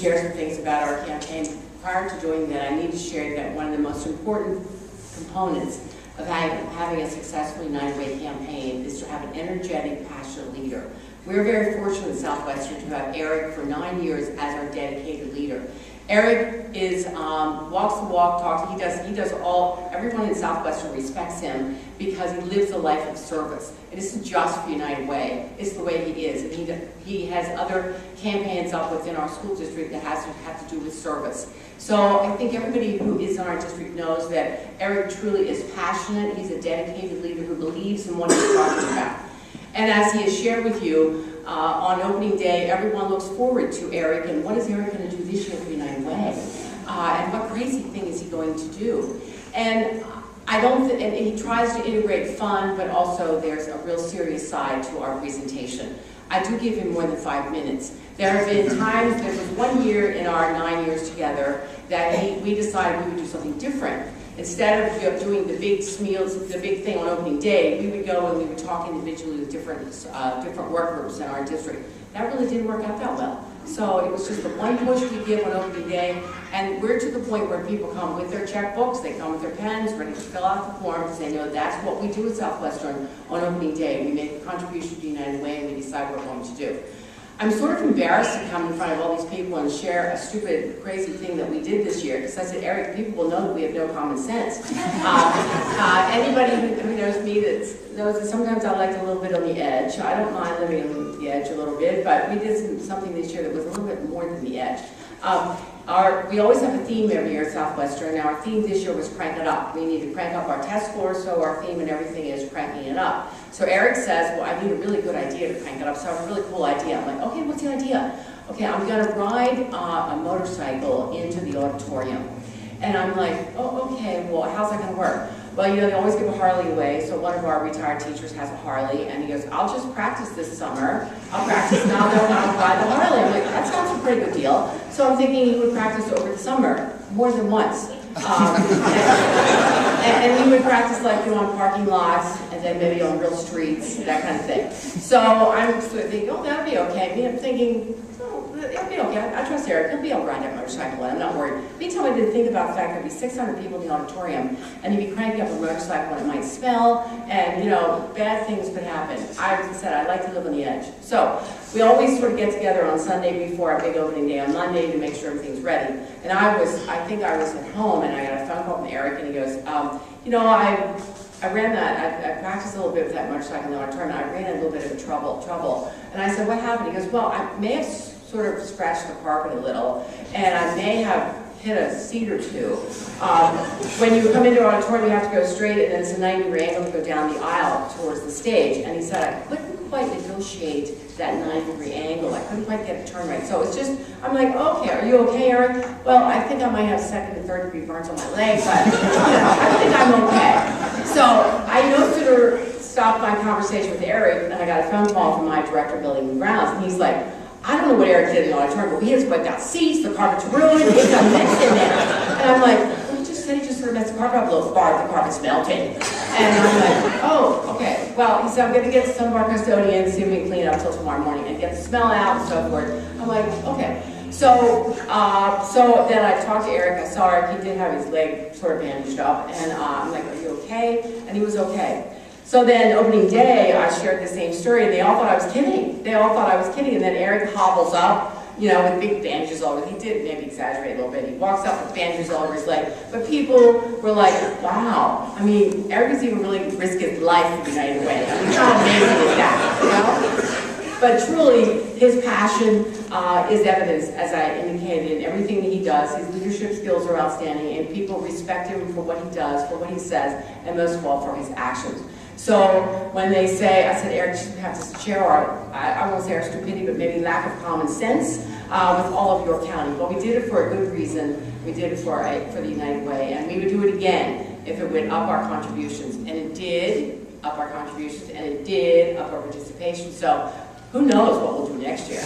share some things about our campaign. Prior to doing that, I need to share that one of the most important components of having a successful United Way campaign is to have an energetic, passionate leader. We're very fortunate in Southwestern to have Eric for 9 years as our dedicated leader. Eric is walks the walk, he does all, everyone in Southwestern respects him because he lives a life of service. It isn't just for United Way, it's the way he is. And he has other campaigns up within our school district that have to do with service. So I think everybody who is in our district knows that Eric truly is passionate, he's a dedicated leader who believes in what he's talking about. And as he has shared with you, on opening day, everyone looks forward to Eric and what is Eric going to do this year for United Way? And what crazy thing is he going to do? And and he tries to integrate fun, but also there's a real serious side to our presentation. I do give him more than 5 minutes. There have been times, there was 1 year in our 9 years together that we decided we would do something different. Instead of doing the big meals, the big thing on opening day, we would go and we would talk individually with different work groups in our district. That really didn't work out that well. So it was just the one push we give on opening day, and we're to the point where people come with their checkbooks, they come with their pens, ready to fill out the forms. They know that's what we do at Southwestern on opening day. We make a contribution to United Way and we decide what we're going to do. I'm sort of embarrassed to come in front of all these people and share a stupid, crazy thing that we did this year, because I said, Eric, people will know that we have no common sense. Anybody who knows me knows that sometimes I like a little bit on the edge. I don't mind living on the edge a little bit, but we did something this year that was a little bit more than the edge. We always have a theme every year at Southwestern. Now our theme this year was crank it up. We need to crank up our test scores, so our theme and everything is cranking it up. So Eric says, well, I need a really good idea to crank it up, so I have a really cool idea. I'm like, okay, what's the idea? Okay, I'm gonna ride a motorcycle into the auditorium. And I'm like, oh, okay, well, how's that gonna work? Well, you know, they always give a Harley away, so one of our retired teachers has a Harley, and he goes, I'll just practice this summer. I'll practice now that I'll ride the Harley. I'm like, that sounds a pretty good deal. So I'm thinking he would practice over the summer, more than once. And we would practice like on parking lots, and then maybe on real streets, that kind of thing. So I'm sort of thinking, oh, that'll be okay. And I'm thinking, oh, it'll be okay. I trust Eric. He'll be able to ride that motorcycle, and I'm not worried. Meantime, I didn't think about the fact there'd be 600 people in the auditorium, and he'd be cranking up a motorcycle, and it might smell, and you know, bad things could happen. I said I like to live on the edge. So we always sort of get together on Sunday before our big opening day on Monday to make sure everything's ready. And I think I was at home, and I got a phone call from Eric, and he goes, you know, I practiced a little bit with that motorcycle in the auditorium, and I ran into a little bit of trouble. And I said, what happened? He goes, well, I may have sort of scratched the carpet a little, and I may have hit a seat or two. When you come into our auditorium, you have to go straight, and then it's a 90-degree angle to go down the aisle towards the stage. And he said, I couldn't quite negotiate that 90-degree angle. I couldn't quite get it turned right. So it's just, I'm like, okay, are you okay, Eric? Well, I think I might have second and third degree burns on my leg, but you know, I think I'm okay. So I no sooner stopped my conversation with Eric, and I got a phone call from my director of building and grounds, and he's like, I don't know what Eric did in the auditorium, but he has wiped out seats, the carpet's ruined, it's a mess in there. And I'm like, well, he just said he just sort of messed the carpet up a little. Barb, the carpet's melting. And I'm like, oh, okay. Well, he said, I'm going to get some of our custodians, see if we can clean it up until tomorrow morning and get the smell out and so forth. I'm like, okay. So then I talked to Eric. I saw Eric. He did have his leg sort of bandaged up. And I'm like, are you okay? And he was okay. So then opening day, I shared the same story, and they all thought I was kidding. They all thought I was kidding. And then Eric hobbles up, you know, with big bandages all over. He did maybe exaggerate a little bit. He walks up with bandages all over his leg. But people were like, wow. I mean, Eric is even willing to risk his life for United Way. I mean, how amazing is that, you know? But truly, his passion is evidenced, as I indicated, in everything that he does. His leadership skills are outstanding, and people respect him for what he does, for what he says, and most of all, for his actions. So when they say, I said, Eric, you have to share our, I won't say our stupidity, but maybe lack of common sense with all of York County. Well, we did it for a good reason. We did it for the United Way, and we would do it again if it would up our contributions. And it did up our contributions, and it did up our participation. So who knows what we'll do next year.